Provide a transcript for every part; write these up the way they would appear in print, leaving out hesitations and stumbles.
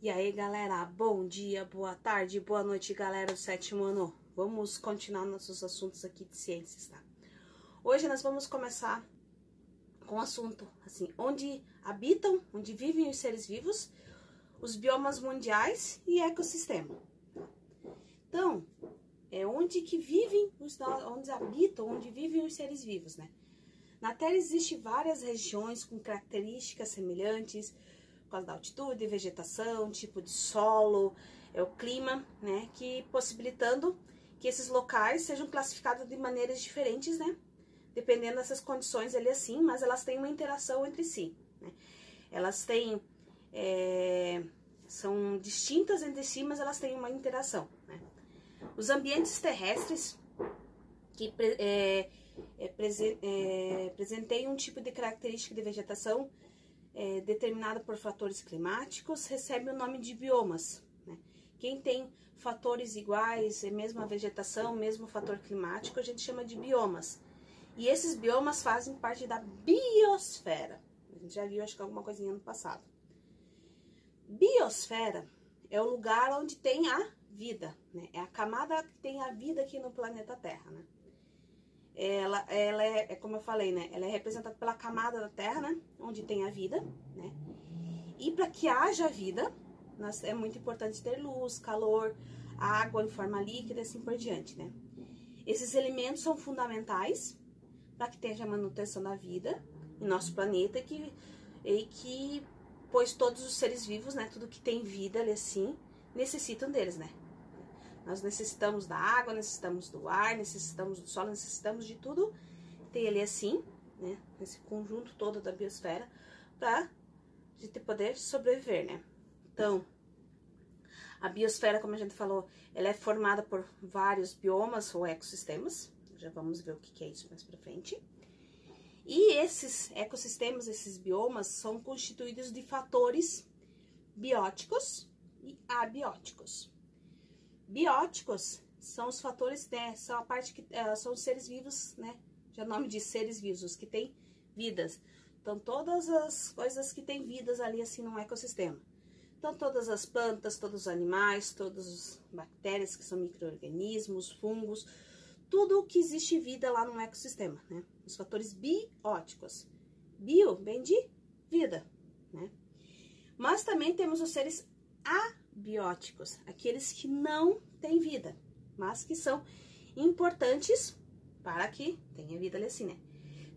E aí, galera, bom dia, boa tarde, boa noite, galera do 7º ano. Vamos continuar nossos assuntos aqui de ciências, tá? Hoje nós vamos começar com um assunto, assim, onde habitam, onde vivem os seres vivos, os biomas mundiais e ecossistema. Então, onde que vivem, onde habitam, onde vivem os seres vivos, né? Na Terra existem várias regiões com características semelhantes, por causa da altitude, vegetação, tipo de solo, o clima, né, que possibilitando que esses locais sejam classificados de maneiras diferentes, né, dependendo dessas condições ali assim, mas elas têm uma interação entre si, né, elas têm, são distintas entre si, mas elas têm uma interação, né. Os ambientes terrestres que presenteiam um tipo de característica de vegetação determinada por fatores climáticos, recebe o nome de biomas, né? Quem tem fatores iguais, mesmo a vegetação, mesmo o fator climático, a gente chama de biomas. E esses biomas fazem parte da biosfera. A gente já viu, acho que alguma coisinha no passado. Biosfera é o lugar onde tem a vida, né? É a camada que tem a vida aqui no planeta Terra, né? Ela é, como eu falei, né? Ela é representada pela camada da Terra, né? Onde tem a vida, né? E para que haja vida, é muito importante ter luz, calor, água em forma líquida e assim por diante, né? Esses elementos são fundamentais para que tenha a manutenção da vida em nosso planeta pois todos os seres vivos, né? Tudo que tem vida ali assim, necessitam deles, né? Nós necessitamos da água, necessitamos do ar, necessitamos do solo, necessitamos de tudo. Tem ali assim, né? Esse conjunto todo da biosfera para a gente poder sobreviver, né? Então, a biosfera, como a gente falou, ela é formada por vários biomas ou ecossistemas. Já vamos ver o que é isso mais pra frente. E esses ecossistemas, esses biomas, são constituídos de fatores bióticos e abióticos. Bióticos são os fatores, né, são a parte que são os seres vivos, né? Já o nome de seres vivos, os que têm vidas. Então, todas as coisas que têm vidas ali assim num ecossistema. Então, todas as plantas, todos os animais, todas as bactérias que são micro-organismos, fungos, tudo que existe vida lá num ecossistema, né? Os fatores bióticos. Bio, bem de vida, né? Mas também temos os seres abióticos, aqueles que não têm vida, mas que são importantes para que tenha vida ali assim, né?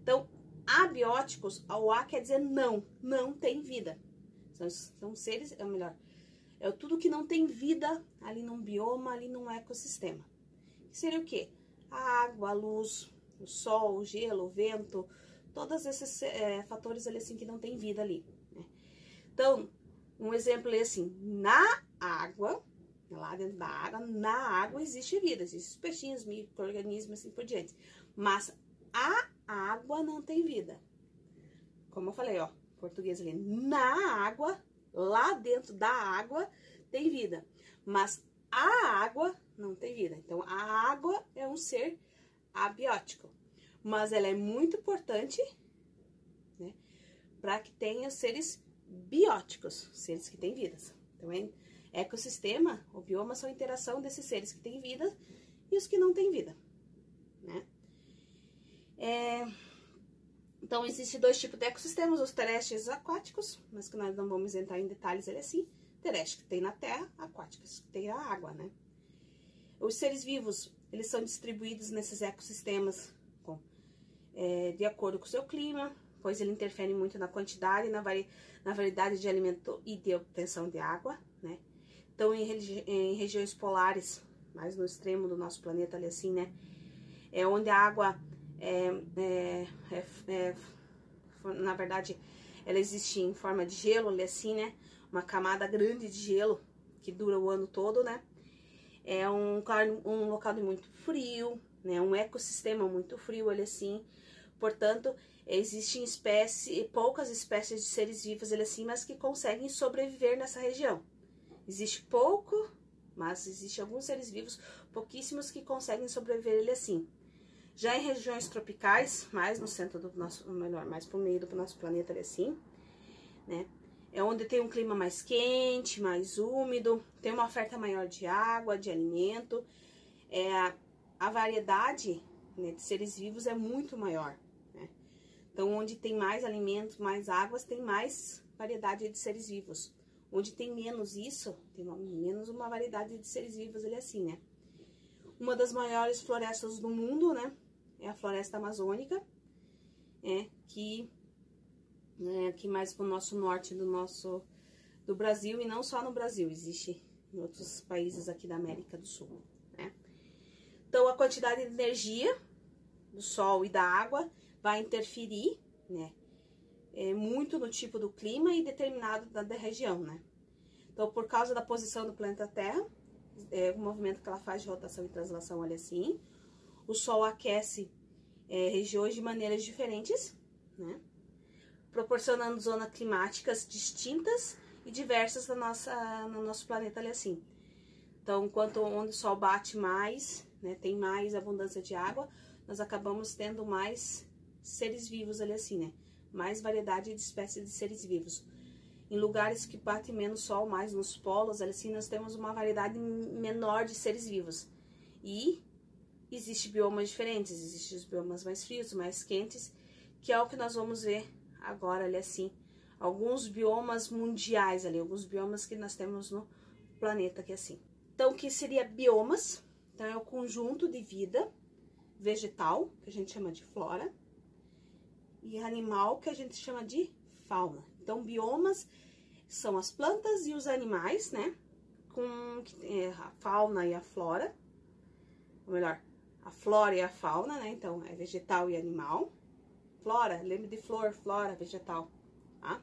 Então, abióticos, o A quer dizer não tem vida. São seres, é tudo que não tem vida ali num bioma, ali num ecossistema. Que seria o quê? A água, a luz, o sol, o gelo, o vento, todos esses fatores ali assim que não tem vida ali, né? Então, um exemplo é assim, na água, lá dentro da água, na água existe vida, existem os peixinhos, micro-organismos, assim por diante. Mas a água não tem vida. Como eu falei, ó, português ali, na água, lá dentro da água tem vida. Mas a água não tem vida. Então, a água é um ser abiótico. Mas ela é muito importante, né, para que tenha seres bióticos, seres que têm vidas. Então, ecossistema, o bioma são a interação desses seres que têm vida e os que não têm vida, né? Então, existem dois tipos de ecossistemas, os terrestres e os aquáticos, mas que nós não vamos entrar em detalhes ele assim. Terrestres que tem na terra, aquáticos que tem na água, né? Os seres vivos, eles são distribuídos nesses ecossistemas de acordo com o seu clima, pois ele interfere muito na quantidade, na variedade de alimento e de obtenção de água, né? Então, em regiões polares, mais no extremo do nosso planeta ali assim, né? Onde a água na verdade, ela existe em forma de gelo ali assim, né? Uma camada grande de gelo que dura o ano todo, né? É um local de muito frio, né? Um ecossistema muito frio ali assim. Portanto, existem poucas espécies de seres vivos ali assim, mas que conseguem sobreviver nessa região. Existe pouco, mas existe alguns seres vivos, pouquíssimos, que conseguem sobreviver ali assim. Já em regiões tropicais, mais no centro do nosso, mais pro meio do nosso planeta ali assim, né? é onde tem um clima mais quente, mais úmido, tem uma oferta maior de água, de alimento, a variedade, né, de seres vivos é muito maior, né? Então, onde tem mais alimentos, mais águas, tem mais variedade de seres vivos. Onde tem menos isso, tem menos uma variedade de seres vivos, ele é assim, né? Uma das maiores florestas do mundo, né, é a floresta amazônica, que mais pro nosso norte do Brasil, e não só no Brasil, existe em outros países aqui da América do Sul, né? Então, a quantidade de energia do sol e da água vai interferir, né, muito no tipo do clima e determinado da região, né? Então, por causa da posição do planeta Terra, o movimento que ela faz de rotação e translação, olha assim, o Sol aquece regiões de maneiras diferentes, né? Proporcionando zonas climáticas distintas e diversas no nosso planeta, olha assim. Então, onde o Sol bate mais, né, tem mais abundância de água, nós acabamos tendo mais seres vivos, olha assim, né? Mais variedade de espécies de seres vivos. Em lugares que bate menos sol, mais nos polos, assim, nós temos uma variedade menor de seres vivos. E existem biomas diferentes, existem os biomas mais frios, mais quentes, que é o que nós vamos ver agora, ali assim. Alguns biomas mundiais ali, alguns biomas que nós temos no planeta aqui assim. Então, o que seria biomas? Então, é o conjunto de vida vegetal, que a gente chama de flora, e animal, que a gente chama de fauna. Então, biomas são as plantas e os animais, né? Com a fauna e a flora. Ou melhor, a flora e a fauna, né? Então, é vegetal e animal. Flora, lembre de flor, flora, vegetal, tá?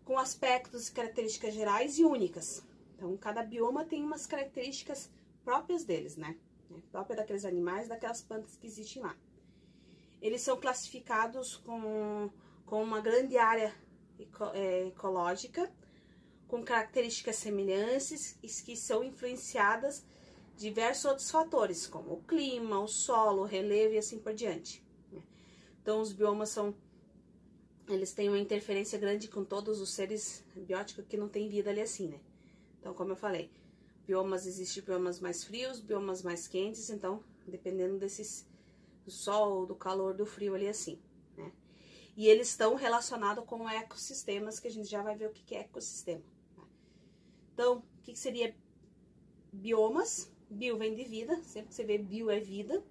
Com aspectos e características gerais e únicas. Então, cada bioma tem umas características próprias deles, né? Própria daqueles animais, daquelas plantas que existem lá. Eles são classificados com uma grande área ecológica, com características semelhantes e que são influenciadas diversos outros fatores, como o clima, o solo, o relevo e assim por diante. Então, os biomas eles têm uma interferência grande com todos os seres bióticos que não têm vida ali assim, né? Então, como eu falei, existem biomas mais frios, biomas mais quentes, então, dependendo do sol, do calor, do frio ali assim, né? E eles estão relacionados com ecossistemas, que a gente já vai ver o que é ecossistema. Tá? Então, o que seria biomas? Bio vem de vida, sempre que você vê bio é vida.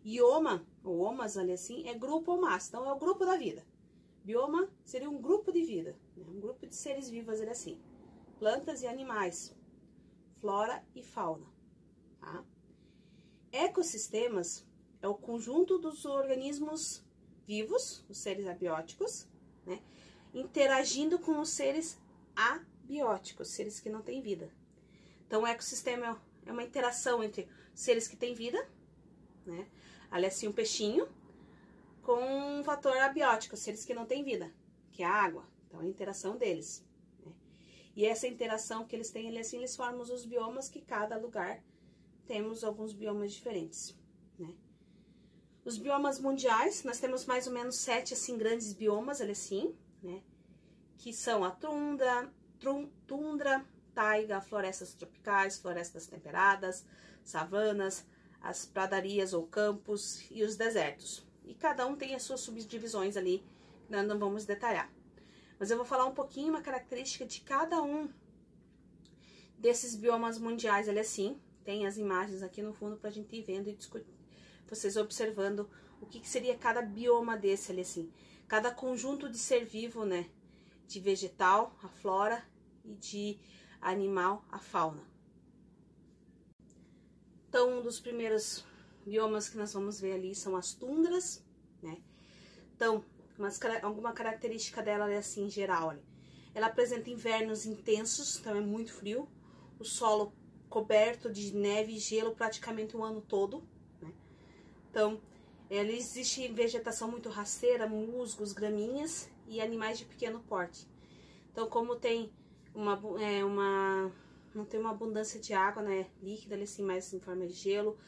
Ioma, ou omas ali assim, é grupo ou massa, então é o grupo da vida. Bioma seria um grupo de vida, né? Um grupo de seres vivos ali assim. Plantas e animais, flora e fauna. Tá? Ecossistemas é o conjunto dos organismos vivos, os seres abióticos, né, interagindo com os seres abióticos, seres que não têm vida. Então, o ecossistema é uma interação entre seres que têm vida, né, ali assim um peixinho, com um fator abiótico, seres que não têm vida, que é a água. Então, a interação deles. Né. E essa interação que eles têm, ali assim, eles formam os biomas, que cada lugar temos alguns biomas diferentes, né. Os biomas mundiais, nós temos mais ou menos 7, assim, grandes biomas, ali assim, né? Que são a tundra, taiga, florestas tropicais, florestas temperadas, savanas, as pradarias ou campos e os desertos. E cada um tem as suas subdivisões ali, que nós não vamos detalhar. Mas eu vou falar um pouquinho, uma característica de cada um desses biomas mundiais, ali assim. Tem as imagens aqui no fundo pra gente ir vendo e discutir. Vocês observando o que seria cada bioma desse ali assim. Cada conjunto de ser vivo, né? De vegetal, a flora, e de animal, a fauna. Então, um dos primeiros biomas que nós vamos ver ali são as tundras, né? Então, alguma característica dela é assim, em geral, olha. Ela apresenta invernos intensos, então é muito frio. O solo coberto de neve e gelo praticamente o ano todo. Então, existe vegetação muito rasteira, musgos, graminhas e animais de pequeno porte. Então, como tem não tem uma abundância de água, né, líquida, assim, mais em forma de gelo,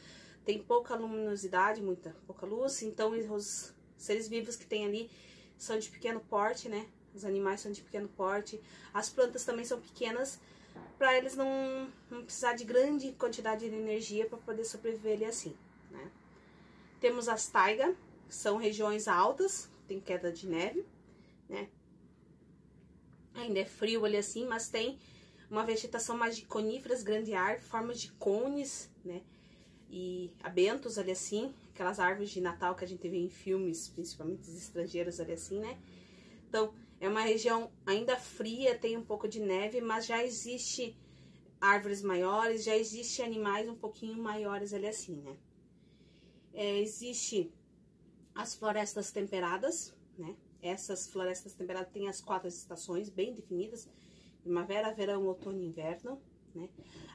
tem pouca luminosidade, pouca luz, então os seres vivos que tem ali são de pequeno porte, né, Os animais são de pequeno porte. As plantas também são pequenas, para eles não precisar de grande quantidade de energia para poder sobreviver ali assim, né? Temos as taigas, que são regiões altas, tem queda de neve, né? Ainda é frio ali assim, mas tem uma vegetação mais de coníferas, grande árvore, formas de cones, né? E abentos ali assim, aquelas árvores de Natal que a gente vê em filmes, principalmente os estrangeiros ali assim, né? Então, é uma região ainda fria, tem um pouco de neve, mas já existe árvores maiores, já existe animais um pouquinho maiores ali assim, né? Existe as florestas temperadas, né? Essas florestas temperadas têm as 4 estações bem definidas: primavera, verão, outono e inverno, né?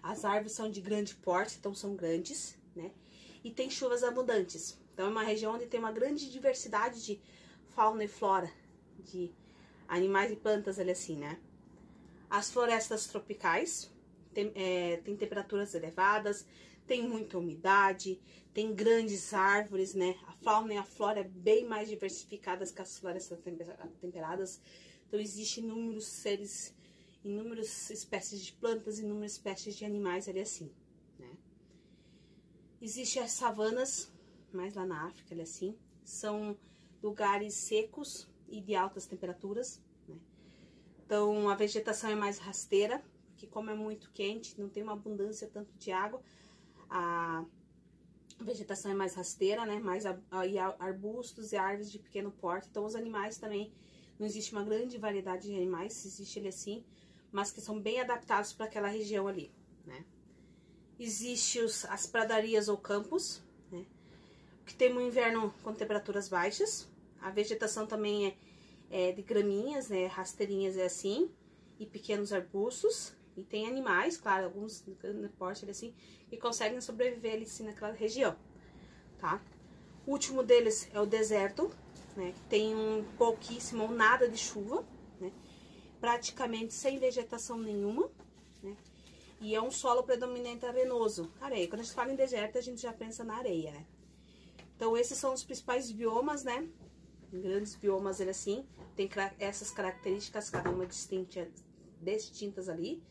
As árvores são de grande porte, então são grandes, né? E tem chuvas abundantes. Então é uma região onde tem uma grande diversidade de fauna e flora, de animais e plantas ali assim, né? As florestas tropicais tem temperaturas elevadas, tem muita umidade, tem grandes árvores, né? A fauna e a flora é bem mais diversificadas que as florestas temperadas. Então, existe inúmeros seres, inúmeras espécies de plantas, inúmeras espécies de animais ali assim, né? Existem as savanas, mais lá na África ali assim, são lugares secos e de altas temperaturas, né? Então, a vegetação é mais rasteira, porque como é muito quente, não tem uma abundância tanto de água, a vegetação é mais rasteira, né? Mais arbustos e árvores de pequeno porte. Então, os animais também, não existe uma grande variedade de animais, existe ele assim, mas que são bem adaptados para aquela região ali, né? Existem as pradarias ou campos, né? Que tem um inverno com temperaturas baixas. A vegetação também é de graminhas, né? Rasteirinhas é assim, e pequenos arbustos. E tem animais, claro, alguns de grande porte assim, que conseguem sobreviver ali sim naquela região, tá? O último deles é o deserto, né? Tem pouquíssimo ou nada de chuva, né? Praticamente sem vegetação nenhuma, né? E é um solo predominante arenoso, areia. Quando a gente fala em deserto, a gente já pensa na areia, né? Então, esses são os principais biomas, né? Grandes biomas, ele assim, tem essas características, cada uma distintas ali.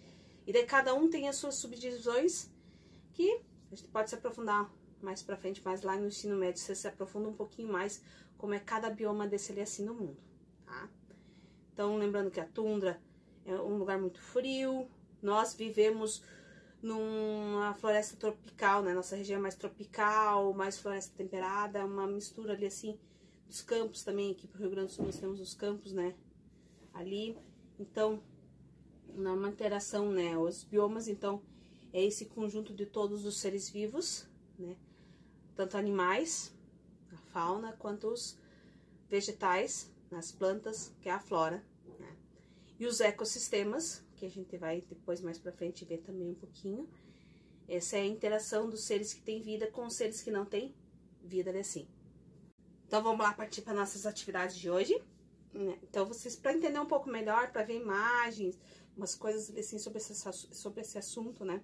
E daí cada um tem as suas subdivisões, que a gente pode se aprofundar mais pra frente, mas lá no ensino médio você se aprofunda um pouquinho mais como é cada bioma desse ali assim no mundo, tá? Então, lembrando que a tundra é um lugar muito frio, nós vivemos numa floresta tropical, né? Nossa região é mais tropical, mais floresta temperada, uma mistura ali assim, dos campos também, aqui pro Rio Grande do Sul nós temos os campos, né? Ali, então, uma interação, né? Os biomas, então, é esse conjunto de todos os seres vivos, né? Tanto animais, a fauna, quanto os vegetais, as plantas, que é a flora, né? E os ecossistemas, que a gente vai depois mais pra frente ver também um pouquinho. Essa é a interação dos seres que têm vida com os seres que não têm vida, né? Assim. Então, vamos lá partir para nossas atividades de hoje. Então, vocês, para entender um pouco melhor, para ver imagens, umas coisas assim sobre esse assunto, né?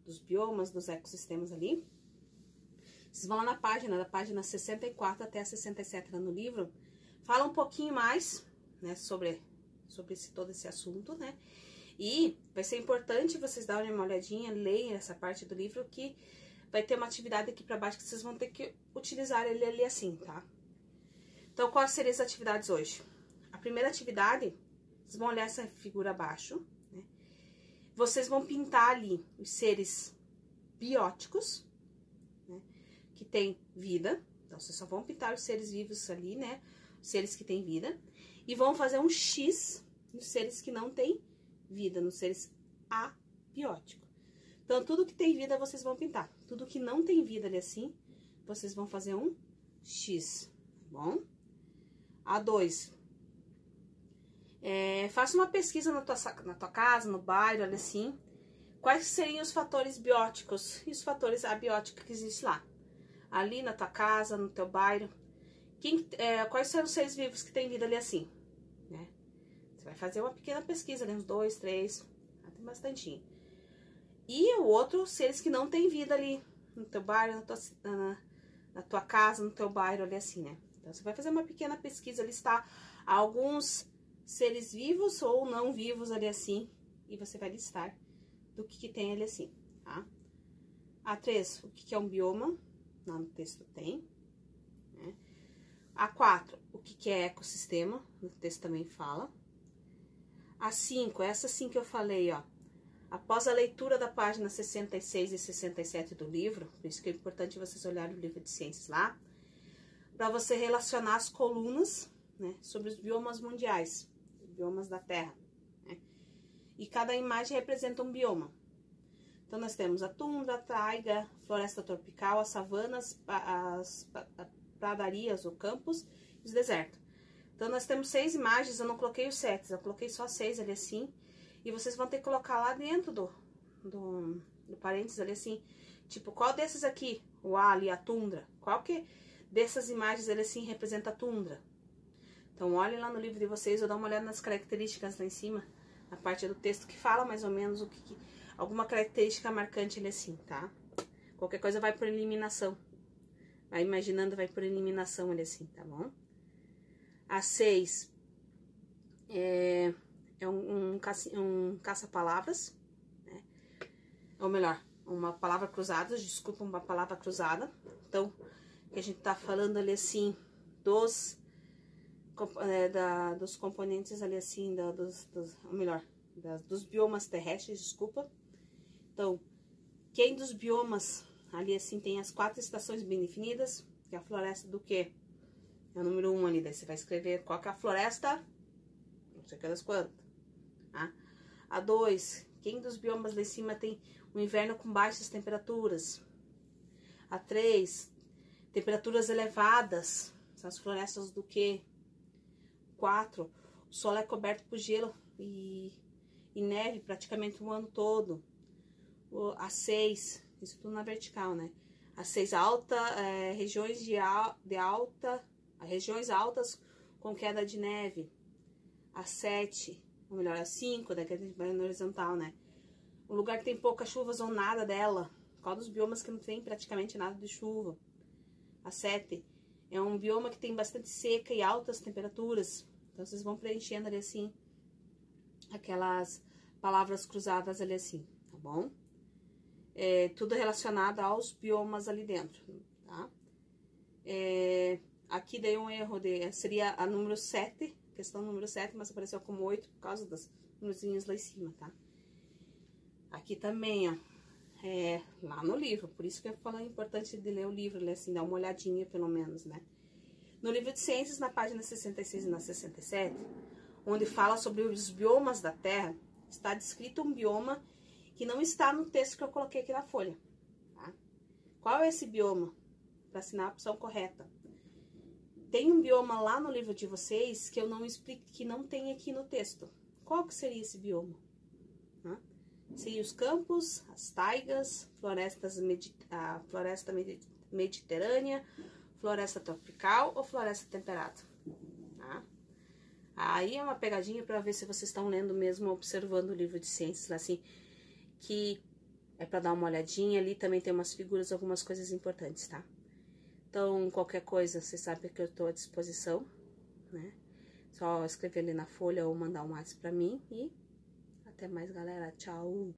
Dos biomas, dos ecossistemas ali. Vocês vão lá na página, da página 64 até a 67 lá no livro. Fala um pouquinho mais, né? Sobre todo esse assunto, né? E vai ser importante vocês darem uma olhadinha, leiam essa parte do livro, que vai ter uma atividade aqui para baixo que vocês vão ter que utilizar ele ali assim, tá? Então, quais seriam as atividades hoje? A primeira atividade, vocês vão olhar essa figura abaixo, né? Vocês vão pintar ali os seres bióticos, né? Que têm vida. Então, vocês só vão pintar os seres vivos ali, né? Os seres que têm vida. E vão fazer um X nos seres que não têm vida, nos seres abióticos. Então, tudo que tem vida, vocês vão pintar. Tudo que não tem vida ali assim, vocês vão fazer um X, tá bom? A2. Faça uma pesquisa na tua casa, no bairro, ali assim. Quais seriam os fatores bióticos e os fatores abióticos que existem lá? Ali na tua casa, no teu bairro. Quais são os seres vivos que têm vida ali assim, né? Você vai fazer uma pequena pesquisa, ali, uns 2, 3, tem bastantinho. E o outro, seres que não têm vida ali no teu bairro, na tua casa, no teu bairro, ali assim, né? Então, você vai fazer uma pequena pesquisa, listar alguns seres vivos ou não vivos ali assim, e você vai listar do que tem ali assim, tá? A3, o que é um bioma, lá no texto tem, né? A4, o que é ecossistema, no texto também fala. A5, essa sim que eu falei, ó. Após a leitura da página 66 e 67 do livro, por isso que é importante vocês olharem o livro de ciências lá, para você relacionar as colunas, né, sobre os biomas mundiais, biomas da Terra, né? E cada imagem representa um bioma. Então, nós temos a tundra, a taiga, floresta tropical, as savanas, as pradarias ou campos e os desertos. Então, nós temos 6 imagens, eu não coloquei os 7, eu coloquei só 6 ali assim. E vocês vão ter que colocar lá dentro do parênteses ali assim, tipo, qual desses aqui, o A ali, a tundra, qual que dessas imagens ele assim representa a tundra? Então, olhem lá no livro de vocês, ou dá uma olhada nas características lá em cima, na parte do texto que fala mais ou menos o que alguma característica marcante ele assim, tá? Qualquer coisa vai por eliminação. Vai imaginando, vai por eliminação ele assim, tá bom? A 6 é um caça-palavras, né? Ou melhor, uma palavra cruzada, desculpa, uma palavra cruzada. Então, que a gente tá falando ali assim, dos componentes ali assim, dos biomas terrestres, desculpa. Então, quem dos biomas ali assim tem as 4 estações bem definidas, que é a floresta do quê? É o número 1 ali, daí você vai escrever qual que é a floresta, não sei o que das quantas. Tá? A 2, quem dos biomas lá em cima tem um inverno com baixas temperaturas? A 3, temperaturas elevadas, são as florestas do quê? 4, o solo é coberto por gelo e neve praticamente o ano todo. A 6, isso tudo na vertical, né? A 6, regiões regiões altas com queda de neve. A 7, ou melhor, a 5, daqui a gente vai na horizontal, né? Um lugar que tem poucas chuvas ou nada dela. Qual dos biomas que não tem praticamente nada de chuva? A 7 é um bioma que tem bastante seca e altas temperaturas. Então, vocês vão preenchendo ali assim, aquelas palavras cruzadas ali assim, tá bom? Tudo relacionado aos biomas ali dentro, tá? Aqui dei um erro, seria a número 7, questão número 7, mas apareceu como 8 por causa das númerozinhos lá em cima, tá? Aqui também, ó, lá no livro, por isso que eu falo, é importante de ler o livro, assim, dar uma olhadinha pelo menos, né? No livro de ciências, na página 66 e na 67, onde fala sobre os biomas da Terra, está descrito um bioma que não está no texto que eu coloquei aqui na folha, tá? Qual é esse bioma? Para assinar a opção correta. Tem um bioma lá no livro de vocês que eu não explico, que não tem aqui no texto. Qual que seria esse bioma? Seria os campos, as taigas, a floresta mediterrânea, floresta tropical ou floresta temperada, tá? Aí é uma pegadinha para ver se vocês estão lendo mesmo, observando o livro de ciências, assim, que é para dar uma olhadinha. Ali também tem umas figuras, algumas coisas importantes, tá? Então, qualquer coisa, vocês sabem que eu estou à disposição, né? Só escrever ali na folha ou mandar um WhatsApp para mim e até mais, galera. Tchau!